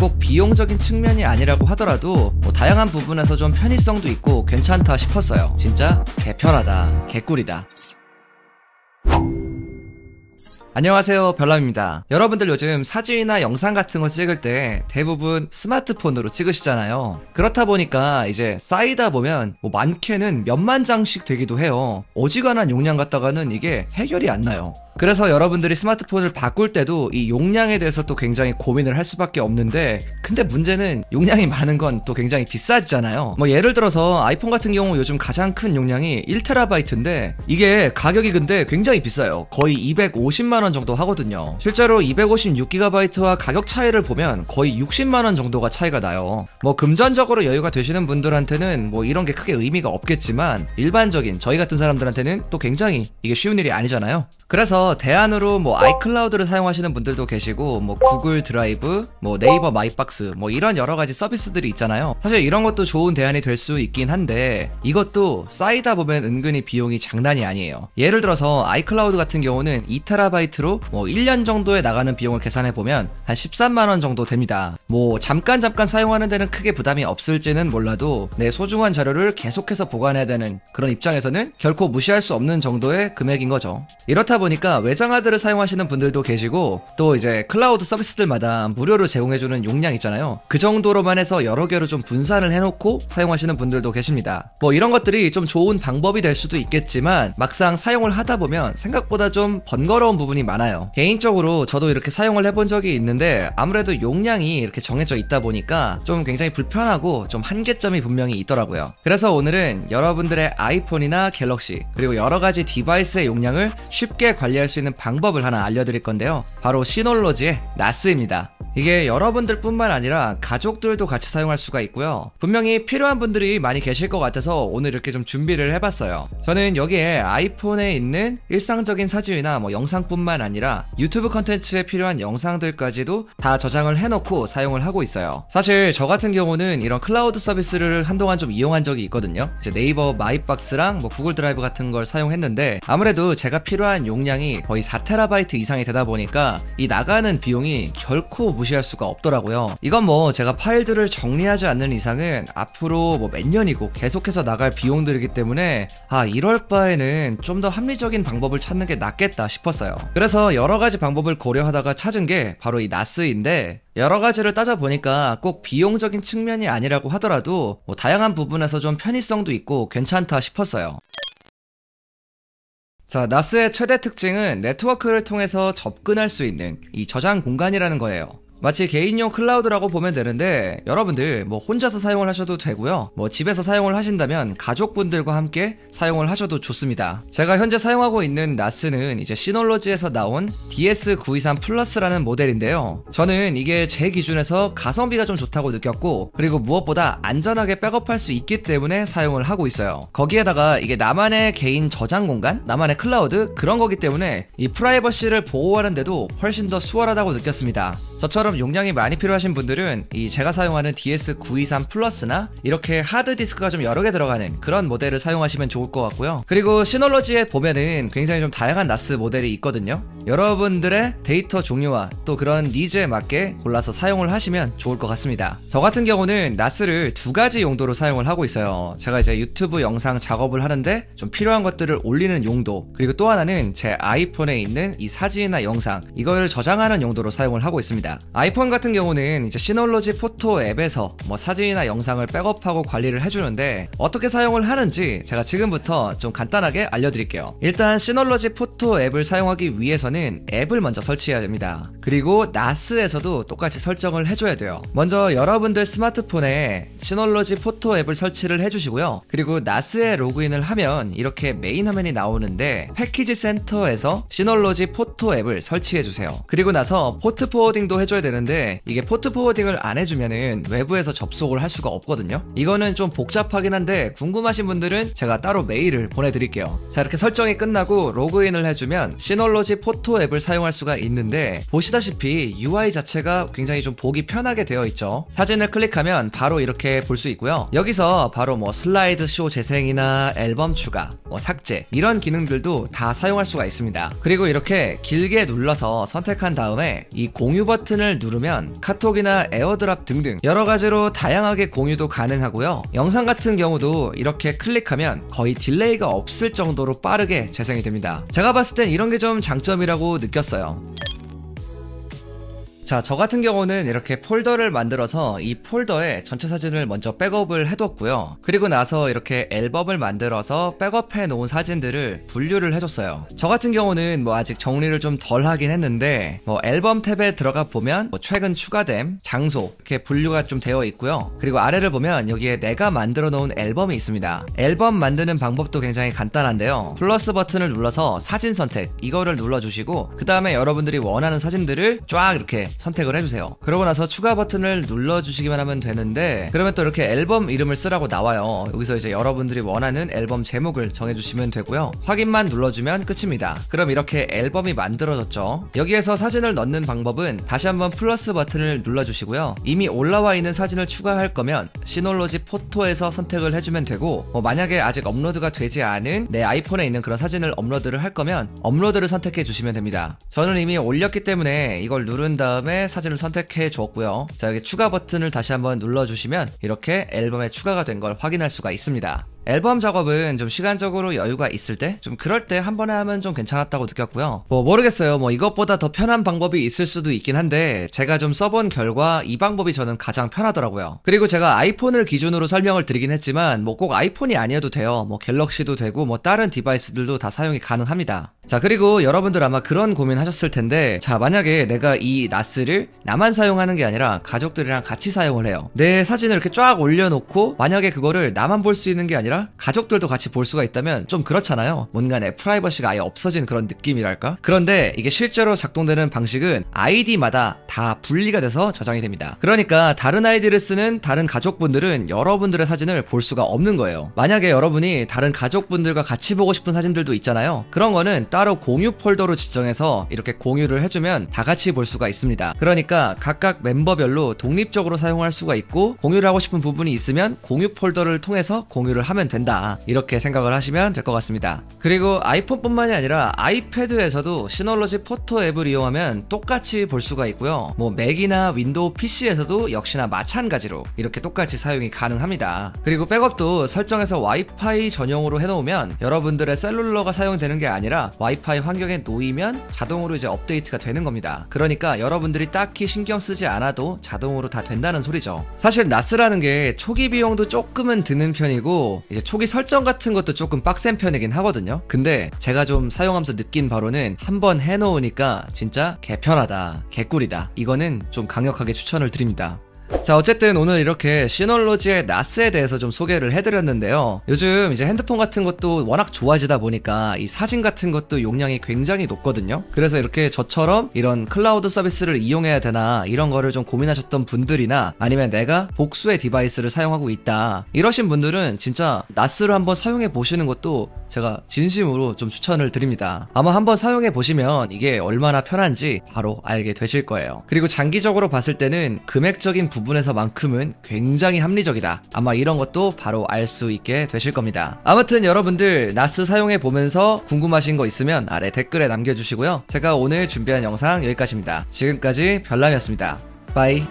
꼭 비용적인 측면이 아니라고 하더라도 다양한 부분에서 좀 편의성도 있고 괜찮다 싶었어요. 진짜 개편하다, 개꿀이다. 안녕하세요, 별남입니다. 여러분들 요즘 사진이나 영상 같은 거 찍을 때 대부분 스마트폰으로 찍으시잖아요. 그렇다 보니까 이제 쌓이다 보면 많게는 몇만 장씩 되기도 해요. 어지간한 용량 갖다가는 이게 해결이 안 나요. 그래서 여러분들이 스마트폰을 바꿀 때도 이 용량에 대해서 또 굉장히 고민을 할 수밖에 없는데, 근데 문제는 용량이 많은 건 또 굉장히 비싸지잖아요. 예를 들어서 아이폰 같은 경우 요즘 가장 큰 용량이 1TB인데 이게 가격이 근데 굉장히 비싸요. 거의 250만원 정도 하거든요. 실제로 256GB와 가격 차이를 보면 거의 60만원 정도가 차이가 나요. 금전적으로 여유가 되시는 분들한테는 이런 게 크게 의미가 없겠지만, 일반적인 저희 같은 사람들한테는 또 굉장히 이게 쉬운 일이 아니잖아요. 그래서 대안으로 아이클라우드를 사용하시는 분들도 계시고, 구글 드라이브, 네이버 마이박스, 이런 여러가지 서비스들이 있잖아요. 사실 이런 것도 좋은 대안이 될 수 있긴 한데, 이것도 쌓이다 보면 은근히 비용이 장난이 아니에요. 예를 들어서 아이클라우드 같은 경우는 2TB로 1년 정도에 나가는 비용을 계산해보면 한 13만원 정도 됩니다. 잠깐 사용하는 데는 크게 부담이 없을지는 몰라도 내 소중한 자료를 계속해서 보관해야 되는 그런 입장에서는 결코 무시할 수 없는 정도의 금액인 거죠. 이렇다 보니까 외장하드를 사용하시는 분들도 계시고, 또 이제 클라우드 서비스들마다 무료로 제공해주는 용량 있잖아요. 그 정도로만 해서 여러 개로 좀 분산을 해놓고 사용하시는 분들도 계십니다. 이런 것들이 좀 좋은 방법이 될 수도 있겠지만, 막상 사용을 하다 보면 생각보다 좀 번거로운 부분이 많아요. 개인적으로 저도 이렇게 사용을 해본 적이 있는데, 아무래도 용량이 이렇게 정해져 있다 보니까 좀 굉장히 불편하고 좀 한계점이 분명히 있더라고요. 그래서 오늘은 여러분들의 아이폰이나 갤럭시, 그리고 여러가지 디바이스의 용량을 쉽게 관리할 수 있는 방법을 하나 알려드릴 건데요. 바로 시놀로지의 나스입니다. 이게 여러분들 뿐만 아니라 가족들도 같이 사용할 수가 있고요. 분명히 필요한 분들이 많이 계실 것 같아서 오늘 이렇게 좀 준비를 해봤어요. 저는 여기에 아이폰에 있는 일상적인 사진이나 영상뿐만 아니라 유튜브 컨텐츠에 필요한 영상들까지도 다 저장을 해놓고 사용을 하고 있어요. 사실 저 같은 경우는 이런 클라우드 서비스를 한동안 좀 이용한 적이 있거든요. 이제 네이버 마이박스랑 구글 드라이브 같은 걸 사용했는데, 아무래도 제가 필요한 용량이 거의 4TB 이상이 되다 보니까 이 나가는 비용이 결코 무시할 수가 없더라고요. 이건 제가 파일들을 정리하지 않는 이상은 앞으로 몇 년이고 계속해서 나갈 비용들이기 때문에 이럴 바에는 좀 더 합리적인 방법을 찾는 게 낫겠다 싶었어요. 그래서 여러가지 방법을 고려하다가 찾은 게 바로 이 나스인데, 여러가지를 따져보니까 꼭 비용적인 측면이 아니라고 하더라도 다양한 부분에서 좀 편의성도 있고 괜찮다 싶었어요. 자, 나스의 최대 특징은 네트워크를 통해서 접근할 수 있는 이 저장 공간이라는 거예요. 마치 개인용 클라우드라고 보면 되는데, 여러분들 혼자서 사용을 하셔도 되고요. 집에서 사용을 하신다면 가족분들과 함께 사용을 하셔도 좋습니다. 제가 현재 사용하고 있는 나스는 이제 시놀로지에서 나온 DS923 플러스라는 모델인데요. 저는 이게 제 기준에서 가성비가 좀 좋다고 느꼈고, 그리고 무엇보다 안전하게 백업할 수 있기 때문에 사용을 하고 있어요. 거기에다가 이게 나만의 개인 저장 공간, 나만의 클라우드, 그런 거기 때문에 이 프라이버시를 보호하는데도 훨씬 더 수월하다고 느꼈습니다. 저처럼 용량이 많이 필요하신 분들은 이 제가 사용하는 DS923 플러스나 이렇게 하드디스크가 좀 여러 개 들어가는 그런 모델을 사용하시면 좋을 것 같고요. 그리고 시놀로지에 보면은 굉장히 좀 다양한 나스 모델이 있거든요. 여러분들의 데이터 종류와 또 그런 니즈에 맞게 골라서 사용을 하시면 좋을 것 같습니다. 저 같은 경우는 나스를 두 가지 용도로 사용을 하고 있어요. 제가 이제 유튜브 영상 작업을 하는데 좀 필요한 것들을 올리는 용도, 그리고 또 하나는 제 아이폰에 있는 이 사진이나 영상, 이걸 저장하는 용도로 사용을 하고 있습니다. 아이폰 같은 경우는 이제 시놀로지 포토 앱에서 사진이나 영상을 백업하고 관리를 해주는데, 어떻게 사용을 하는지 제가 지금부터 좀 간단하게 알려드릴게요. 일단 시놀로지 포토 앱을 사용하기 위해서는 앱을 먼저 설치해야 됩니다. 그리고 나스에서도 똑같이 설정을 해줘야 돼요. 먼저 여러분들 스마트폰에 시놀로지 포토 앱을 설치를 해주시고요. 그리고 나스에 로그인을 하면 이렇게 메인 화면이 나오는데, 패키지 센터에서 시놀로지 포토 앱을 설치해주세요. 그리고 나서 포트 포워딩도 해줘야 되는데, 이게 포트 포워딩을 안 해주면은 외부에서 접속을 할 수가 없거든요. 이거는 좀 복잡하긴 한데 궁금하신 분들은 제가 따로 메일을 보내드릴게요. 자, 이렇게 설정이 끝나고 로그인을 해주면 시놀로지 포토 포토 앱을 사용할 수가 있는데, 보시다시피 UI 자체가 굉장히 좀 보기 편하게 되어 있죠. 사진을 클릭하면 바로 이렇게 볼 수 있고요. 여기서 바로 뭐 슬라이드 쇼 재생이나 앨범 추가, 뭐 삭제, 이런 기능들도 다 사용할 수가 있습니다. 그리고 이렇게 길게 눌러서 선택한 다음에 이 공유 버튼을 누르면 카톡이나 에어드랍 등등 여러 가지로 다양하게 공유도 가능하고요. 영상 같은 경우도 이렇게 클릭하면 거의 딜레이가 없을 정도로 빠르게 재생이 됩니다. 제가 봤을 땐 이런 게 좀 장점이라고 느꼈어요. 자, 저 같은 경우는 이렇게 폴더를 만들어서 이 폴더에 전체 사진을 먼저 백업을 해뒀고요. 그리고 나서 이렇게 앨범을 만들어서 백업해 놓은 사진들을 분류를 해줬어요. 저 같은 경우는 뭐 아직 정리를 좀 덜 하긴 했는데, 뭐 앨범 탭에 들어가 보면 뭐 최근 추가됨, 장소 이렇게 분류가 좀 되어 있고요. 그리고 아래를 보면 여기에 내가 만들어 놓은 앨범이 있습니다. 앨범 만드는 방법도 굉장히 간단한데요. 플러스 버튼을 눌러서 사진 선택, 이거를 눌러주시고 그 다음에 여러분들이 원하는 사진들을 쫙 이렇게 선택을 해주세요. 그러고 나서 추가 버튼을 눌러주시기만 하면 되는데, 그러면 또 이렇게 앨범 이름을 쓰라고 나와요. 여기서 이제 여러분들이 원하는 앨범 제목을 정해주시면 되고요. 확인만 눌러주면 끝입니다. 그럼 이렇게 앨범이 만들어졌죠. 여기에서 사진을 넣는 방법은 다시 한번 플러스 버튼을 눌러주시고요. 이미 올라와 있는 사진을 추가할 거면 시놀로지 포토에서 선택을 해주면 되고, 뭐 만약에 아직 업로드가 되지 않은 내 아이폰에 있는 그런 사진을 업로드를 할 거면 업로드를 선택해 주시면 됩니다. 저는 이미 올렸기 때문에 이걸 누른 다음에 사진을 선택해 주었고요. 자, 여기 추가 버튼을 다시 한번 눌러주시면 이렇게 앨범에 추가가 된 걸 확인할 수가 있습니다. 앨범 작업은 좀 시간적으로 여유가 있을 때, 좀 그럴 때 한 번에 하면 좀 괜찮았다고 느꼈고요. 뭐 모르겠어요. 뭐 이것보다 더 편한 방법이 있을 수도 있긴 한데, 제가 좀 써본 결과 이 방법이 저는 가장 편하더라고요. 그리고 제가 아이폰을 기준으로 설명을 드리긴 했지만 뭐 꼭 아이폰이 아니어도 돼요. 뭐 갤럭시도 되고 뭐 다른 디바이스들도 다 사용이 가능합니다. 자, 그리고 여러분들 아마 그런 고민 하셨을 텐데, 자, 만약에 내가 이 나스를 나만 사용하는 게 아니라 가족들이랑 같이 사용을 해요. 내 사진을 이렇게 쫙 올려놓고 만약에 그거를 나만 볼 수 있는 게 아니라 가족들도 같이 볼 수가 있다면 좀 그렇잖아요. 뭔가 내 프라이버시가 아예 없어진 그런 느낌이랄까? 그런데 이게 실제로 작동되는 방식은 아이디마다 다 분리가 돼서 저장이 됩니다. 그러니까 다른 아이디를 쓰는 다른 가족분들은 여러분들의 사진을 볼 수가 없는 거예요. 만약에 여러분이 다른 가족분들과 같이 보고 싶은 사진들도 있잖아요. 그런 거는 따로 공유 폴더로 지정해서 이렇게 공유를 해주면 다 같이 볼 수가 있습니다. 그러니까 각각 멤버별로 독립적으로 사용할 수가 있고, 공유를 하고 싶은 부분이 있으면 공유 폴더를 통해서 공유를 하면 된다, 이렇게 생각을 하시면 될 것 같습니다. 그리고 아이폰뿐만이 아니라 아이패드에서도 시놀로지 포토 앱을 이용하면 똑같이 볼 수가 있고요. 뭐 맥이나 윈도우 PC에서도 역시나 마찬가지로 이렇게 똑같이 사용이 가능합니다. 그리고 백업도 설정에서 와이파이 전용으로 해놓으면 여러분들의 셀룰러가 사용되는 게 아니라 와이파이 환경에 놓이면 자동으로 이제 업데이트가 되는 겁니다. 그러니까 여러분들이 딱히 신경 쓰지 않아도 자동으로 다 된다는 소리죠. 사실 나스라는 게 초기 비용도 조금은 드는 편이고, 이제 초기 설정 같은 것도 조금 빡센 편이긴 하거든요. 근데 제가 좀 사용하면서 느낀 바로는 한번 해놓으니까 진짜 개편하다, 개꿀이다, 이거는 좀 강력하게 추천을 드립니다. 자, 어쨌든 오늘 이렇게 시놀로지의 나스에 대해서 좀 소개를 해드렸는데요. 요즘 이제 핸드폰 같은 것도 워낙 좋아지다 보니까 이 사진 같은 것도 용량이 굉장히 높거든요. 그래서 이렇게 저처럼 이런 클라우드 서비스를 이용해야 되나 이런 거를 좀 고민하셨던 분들이나, 아니면 내가 복수의 디바이스를 사용하고 있다 이러신 분들은 진짜 나스를 한번 사용해 보시는 것도 제가 진심으로 좀 추천을 드립니다. 아마 한번 사용해 보시면 이게 얼마나 편한지 바로 알게 되실 거예요. 그리고 장기적으로 봤을 때는 금액적인 부분에서만큼은 굉장히 합리적이다, 아마 이런 것도 바로 알 수 있게 되실 겁니다. 아무튼 여러분들 나스 사용해 보면서 궁금하신 거 있으면 아래 댓글에 남겨주시고요. 제가 오늘 준비한 영상 여기까지입니다. 지금까지 별남이었습니다. 바이.